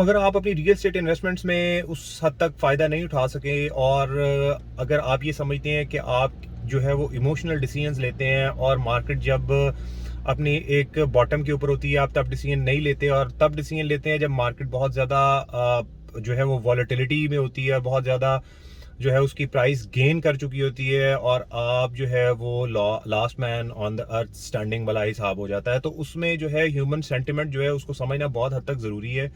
अगर आप अपनी रियल एस्टेट इन्वेस्टमेंट्स में उस हद तक फ़ायदा नहीं उठा सके और अगर आप ये समझते हैं कि आप जो है वो इमोशनल डिसीजंस लेते हैं और मार्केट जब अपनी एक बॉटम के ऊपर होती है आप तब डिसीजन नहीं लेते और तब डिसीजन लेते हैं जब मार्केट बहुत ज़्यादा जो है वो वॉलेटिलिटी में होती है, बहुत ज़्यादा जो है उसकी प्राइस गेन कर चुकी होती है और आप जो है वो last man on the earth standing वाला हिसाब हो जाता है। तो उसमें जो है ह्यूमन सेंटिमेंट जो है उसको समझना बहुत हद तक ज़रूरी है,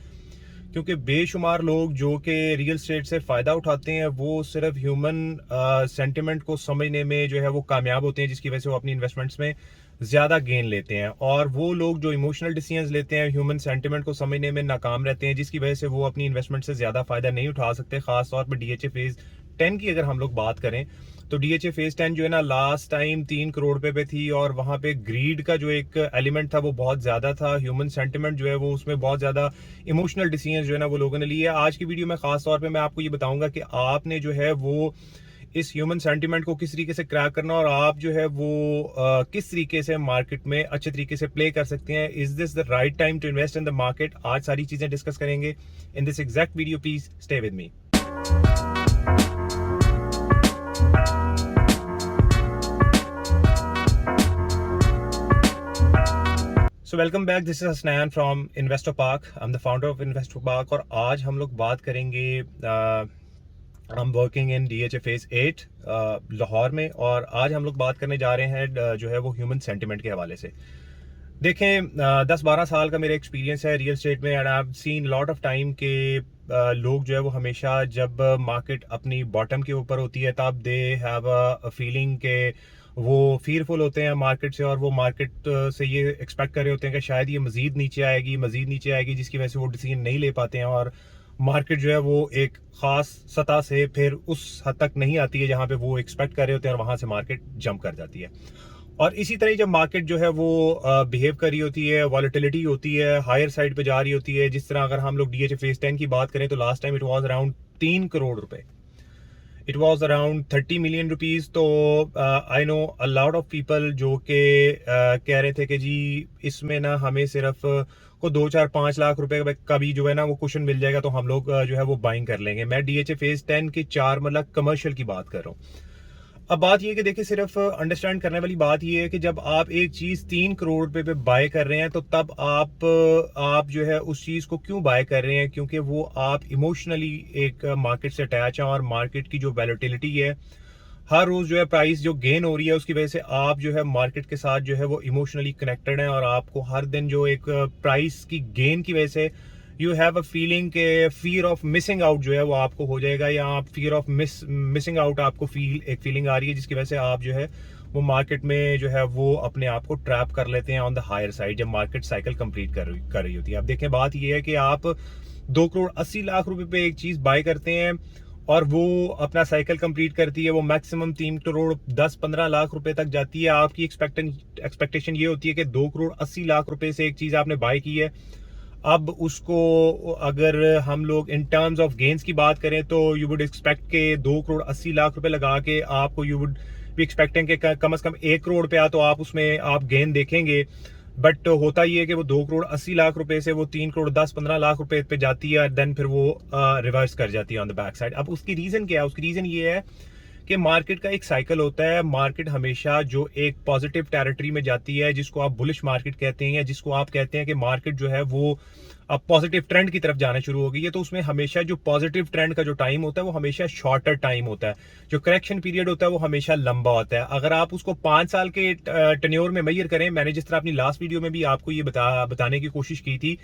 क्योंकि बेशुमार लोग जो कि रियल स्टेट से फ़ायदा उठाते हैं वो सिर्फ ह्यूमन सेंटिमेंट को समझने में जो है वो कामयाब होते हैं, जिसकी वजह से वो अपनी इन्वेस्टमेंट्स में ज़्यादा गेन लेते हैं। और वो लोग जो इमोशनल डिसीजंस लेते हैं ह्यूमन सेंटिमेंट को समझने में नाकाम रहते हैं, जिसकी वजह से वो अपनी इन्वेस्टमेंट से ज़्यादा फ़ायदा नहीं उठा सकते। ख़ास तौर पर डीएचए फेज़ 10 की अगर हम लोग बात करें तो डीएचए फेज 10 जो है ना लास्ट टाइम 3 करोड़ रुपए पे थी और वहां पे ग्रीड का जो एक एलिमेंट था वो बहुत ज्यादा था। ह्यूमन सेंटिमेंट जो है वो उसमें बहुत ज्यादा इमोशनल डिसीजन जो है ना वो लोगों ने लिए। आज की वीडियो में खास तौर पे मैं आपको ये बताऊंगा कि आपने जो है वो इस ह्यूमन सेंटिमेंट को किस तरीके से क्रैक करना और आप जो है वो किस तरीके से मार्केट में अच्छे तरीके से प्ले कर सकते हैं। Is this the right time to invest in the market? आज सारी चीजें डिस्कस करेंगे in this exact video. Please stay with me. So welcome back, this is Hasnain from Investor Park. I am the founder of Investor Park और आज हम लोग बात करेंगे, I am working in DHA phase 8 Lahore में और आज हम लोग बात करने जा रहे हैं जो है वो ह्यूमन सेंटिमेंट के हवाले से। देखें, 10-12 साल का मेरा एक्सपीरियंस है रियल स्टेट में and I have seen lot of time के लोग जो है वो हमेशा जब मार्केट अपनी बॉटम के ऊपर होती है तब दे हैव अ फीलिंग के वो फीयरफुल होते हैं मार्केट से और वो मार्केट से ये एक्सपेक्ट कर रहे होते हैं कि शायद ये मजीद नीचे आएगी, मजीद नीचे आएगी, जिसकी वजह से वो डिसीजन नहीं ले पाते हैं और मार्केट जो है वो एक खास सतह से फिर उस हद तक नहीं आती है जहां पे वो एक्सपेक्ट कर रहे होते हैं और वहां से मार्केट जंप कर जाती है। और इसी तरह जब मार्केट जो है वो बिहेव कर रही होती है, वॉलेटिलिटी होती है, हायर साइड पे जा रही होती है, जिस तरह अगर हम लोग डीएचए फेज 10 की बात करें तो last time it was around 3 crore रुपए, it was around 30 million rupees. तो I know a lot of people जो कि कह रहे थे कि जी इसमें ना हमें सिर्फ को 2-4-5 लाख रुपए का भी जो है ना वो कुशन मिल जाएगा तो हम लोग जो है वो बाइंग कर लेंगे। मैं डीएचए फेज 10 की 4 मतलब कमर्शियल की बात कर रहा हूँ। अब बात ये है कि देखिए, सिर्फ अंडरस्टैंड करने वाली बात ये है कि जब आप एक चीज 3 करोड़ रुपए पे बाय कर रहे हैं तो तब आप जो है उस चीज को क्यों बाय कर रहे हैं? क्योंकि वो आप इमोशनली एक मार्केट से अटैच हैं और मार्केट की जो वैलिटिलिटी है, हर रोज जो है प्राइस जो गेन हो रही है उसकी वजह से आप जो है मार्केट के साथ जो है वो इमोशनली कनेक्टेड हैं और आपको हर दिन जो एक प्राइस की गेन की वजह से यू हैव अ फीलिंग के फियर ऑफ मिसिंग आउट जो है वो आपको हो जाएगा, या आप फियर ऑफ मिसिंग आउट आपको एक फीलिंग आ रही है जिसकी वजह से आप जो है वो मार्केट में जो है वो अपने आप को ट्रैप कर लेते हैं ऑन द हायर साइड जब मार्केट साइकिल कंप्लीट कर रही होती है। अब देखें, बात ये है कि आप 2 करोड़ 80 लाख रुपए पे एक चीज बाय करते हैं और वो अपना साइकिल कंप्लीट करती है, वो मैक्सिमम 3 करोड़ 10-15 लाख रुपए तक जाती है। आपकी एक्सपेक्टेशन ये होती है कि 2 करोड़ 80 लाख रुपए से एक चीज आपने बाय की है। अब उसको अगर हम लोग इन टर्म्स ऑफ गेन्स की बात करें तो यू वुड एक्सपेक्ट के 2 करोड़ 80 लाख रुपए लगा के आपको यू वुड बी एक्सपेक्टिंग के कम से कम 1 करोड़ पे आ तो आप उसमें आप गेन देखेंगे। बट होता ये है कि वो 2 करोड़ 80 लाख रुपए से वो 3 करोड़ 10-15 लाख रुपए पे जाती है, देन फिर वो रिवर्स कर जाती है ऑन द बैक साइड। अब उसकी रीजन क्या है? उसकी रीजन ये है कि मार्केट का एक साइकिल होता है। मार्केट हमेशा जो एक पॉजिटिव टेरिटरी में जाती है, जिसको आप बुलिश मार्केट कहते हैं या जिसको आप कहते हैं कि मार्केट जो है वो अब पॉजिटिव ट्रेंड की तरफ जाना शुरू हो गई है, तो उसमें हमेशा जो पॉजिटिव ट्रेंड का जो टाइम होता है वो हमेशा शॉर्टर टाइम होता है। जो करेक्शन पीरियड होता है वो हमेशा लंबा होता है। अगर आप उसको 5 साल के टेन्योर में मेजर करें, मैंने जिस तरह अपनी लास्ट वीडियो में भी आपको ये बताने की कोशिश की थी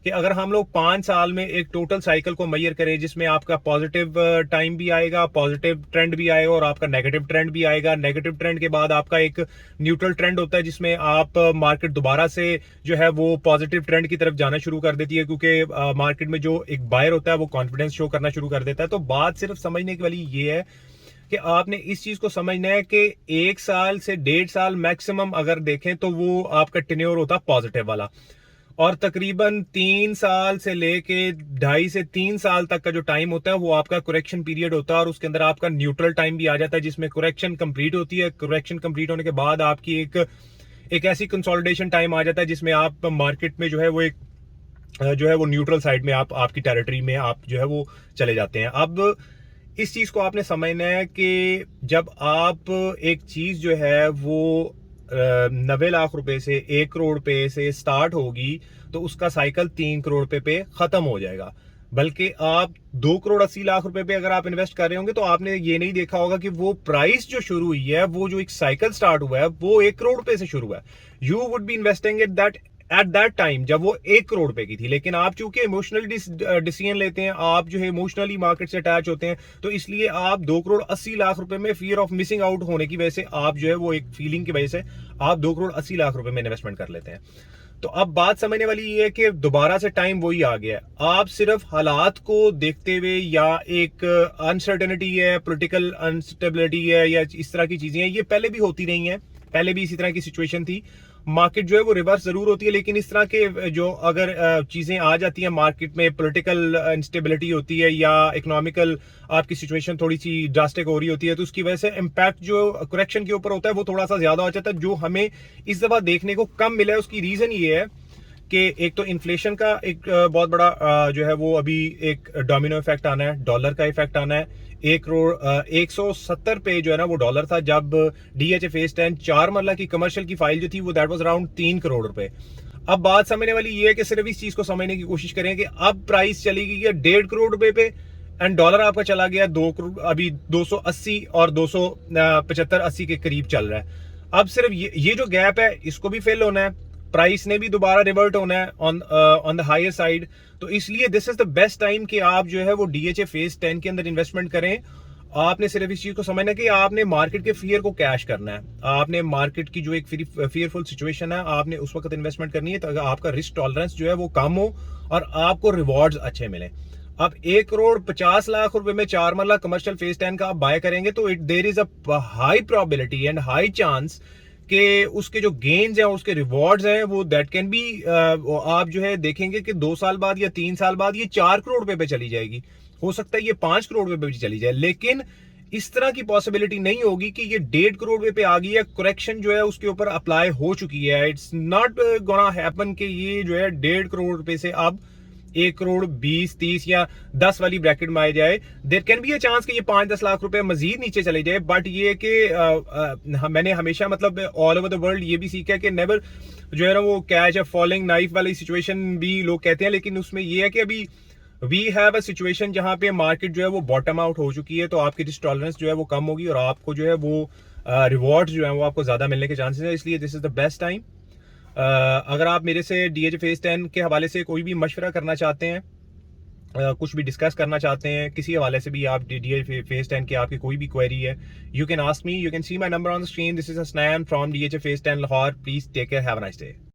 कि अगर हम लोग 5 साल में एक टोटल साइकिल को मेजर करें जिसमें आपका पॉजिटिव टाइम भी आएगा, पॉजिटिव ट्रेंड भी आएगा और आपका नेगेटिव ट्रेंड भी आएगा। नेगेटिव ट्रेंड के बाद आपका एक न्यूट्रल ट्रेंड होता है जिसमें आप मार्केट दोबारा से जो है वो पॉजिटिव ट्रेंड की तरफ जाना शुरू कर देती है, क्योंकि मार्केट में जो एक बायर होता है वो कॉन्फिडेंस शो करना शुरू कर देता है। तो बात सिर्फ समझने की वाली ये है कि आपने इस चीज को समझना है कि 1 साल से 1.5 साल मैक्सिमम अगर देखें तो वो आपका टेन्योर होता है पॉजिटिव वाला, और तकरीबन 3 साल से लेके 2.5 से 3 साल तक का जो टाइम होता है वो आपका करेक्शन पीरियड होता है और उसके अंदर आपका न्यूट्रल टाइम भी आ जाता है जिसमें करेक्शन कंप्लीट होती है। करेक्शन कंप्लीट होने के बाद आपकी एक ऐसी कंसोलिडेशन टाइम आ जाता है जिसमें आप मार्केट में जो है वो एक जो है वो न्यूट्रल साइड में आपकी टेरिटरी में आप जो है वो चले जाते हैं। अब इस चीज को आपने समझना है कि जब आप एक चीज जो है वो 90 लाख रुपए से 1 करोड़ पे से स्टार्ट होगी तो उसका साइकिल 3 करोड़ पे खत्म हो जाएगा। बल्कि आप 2 करोड़ 80 लाख रुपए पे अगर आप इन्वेस्ट कर रहे होंगे तो आपने ये नहीं देखा होगा कि वो प्राइस जो शुरू हुई है, वो जो एक साइकिल स्टार्ट हुआ है वो 1 करोड़ पे से शुरू हुआ है। You would be investing at that time जब वो 1 करोड़ पे की थी, लेकिन आप चूंकि इमोशनली डिसीजन लेते हैं, आप जो है इमोशनली मार्केट से अटैच होते हैं, तो इसलिए आप 2 करोड़ 80 लाख रुपए में फियर ऑफ मिसिंग आउट होने की वजह से आप जो है वो एक फीलिंग की वजह से आप 2 करोड़ 80 लाख रुपए में इन्वेस्टमेंट कर लेते हैं। तो अब बात समझने वाली ये है कि दोबारा से टाइम वही आ गया है। आप सिर्फ हालात को देखते हुए या एक अनसर्टेनिटी है, पॉलिटिकल अनस्टेबिलिटी है या इस तरह की चीजें हैं, ये पहले भी होती रही हैं, पहले भी इसी तरह की सिचुएशन थी। मार्केट जो है वो रिवर्स जरूर होती है, लेकिन इस तरह के जो अगर चीजें आ जाती हैं मार्केट में, पॉलिटिकल इंस्टेबिलिटी होती है या इकोनॉमिकल आपकी सिचुएशन थोड़ी सी ड्रास्टिक हो रही होती है, तो उसकी वजह से इम्पैक्ट जो करेक्शन के ऊपर होता है वो थोड़ा सा ज्यादा हो जाता है। जो हमें इस दफा देखने को कम मिला है उसकी रीजन ये है कि एक तो इन्फ्लेशन का एक बहुत बड़ा जो है वो अभी एक डोमिनो इफेक्ट आना है, डॉलर का इफेक्ट आना है। 1 करोड़ 170 पे जो है ना वो डॉलर था जब DHA फेज 10 4 मरला की कमर्शियल की फाइल जो थी वो दैट वाज अराउंड 3 करोड़ रुपए। अब बात समझने वाली ये है कि सिर्फ इस चीज को समझने की कोशिश करें कि अब प्राइस चली गई है 1.5 करोड़ रुपए पे एंड डॉलर आपका चला गया 2 करोड़, अभी 280 और 275-80 के करीब चल रहा है। अब सिर्फ ये जो गैप है इसको भी फिल होना है, प्राइस ने भी दोबारा रिवर्ट होना है ऑन द हायर साइड। तो इसलिए this is the best time कि आप जो है वो DHA फेज 10 के अंदर इन्वेस्टमेंट करें। आपने सिर्फ इस चीज को समझना है कि आपने मार्केट के फियर को कैश करना है, आपने मार्केट की जो एक फियरफुल सिचुएशन है आपने उस वक्त इन्वेस्टमेंट करनी है ताकि आपका रिस्क टॉलरेंस जो है वो कम हो और आपको रिवॉर्ड्स अच्छे मिले। अब 1 करोड़ 50 लाख रुपए में 4 मरला कमर्शियल फेज 10 का आप बाय करेंगे तो there is a high probability and high chance कि उसके जो गेन्स हैं, उसके रिवॉर्ड्स हैं, वो दैट कैन बी आप जो है देखेंगे कि 2 साल बाद या 3 साल बाद ये 4 करोड़ रुपए पे चली जाएगी, हो सकता है ये 5 करोड़ रुपए पे भी चली जाए, लेकिन इस तरह की पॉसिबिलिटी नहीं होगी कि ये 1.5 करोड़ रुपए पे आ गई है, करेक्शन जो है उसके ऊपर अप्लाई हो चुकी है। इट्स नॉट गोना हैपन कि ये जो है 1.5 करोड़ रुपए से अब 1 करोड़ 20-30 या 10 वाली ब्रैकेट में आ जाए। There can be a chance कि ये 5-10 लाख रुपए मजीद नीचे चले जाए, बट ये कि मैंने हमेशा मतलब ऑल ओवर द वर्ल्ड ये भी सीखा है कि नेवर जो है ना वो कैच अ फॉलिंग नाइफ वाली सिचुएशन भी लोग कहते हैं, लेकिन उसमें ये है कि अभी वी हैव अ सिचुएशन जहां पे मार्केट जो है वो बॉटम आउट हो चुकी है, तो आपकी रिस्क टॉलरेंस जो है वो कम होगी और आपको जो है वो रिवॉर्ड्स जो है वो आपको ज्यादा मिलने के चांसेस है। इसलिए this is the best time. अगर आप मेरे से DHA फेज 10 के हवाले से कोई भी मशवरा करना चाहते हैं, कुछ भी डिस्कस करना चाहते हैं किसी हवाले से भी, आप DHA फेज 10 की आपकी कोई भी क्वेरी है, you can ask me, you can see my number on the screen. This is Hasnain from DHA phase 10 Lahore. Please take care, have a nice day.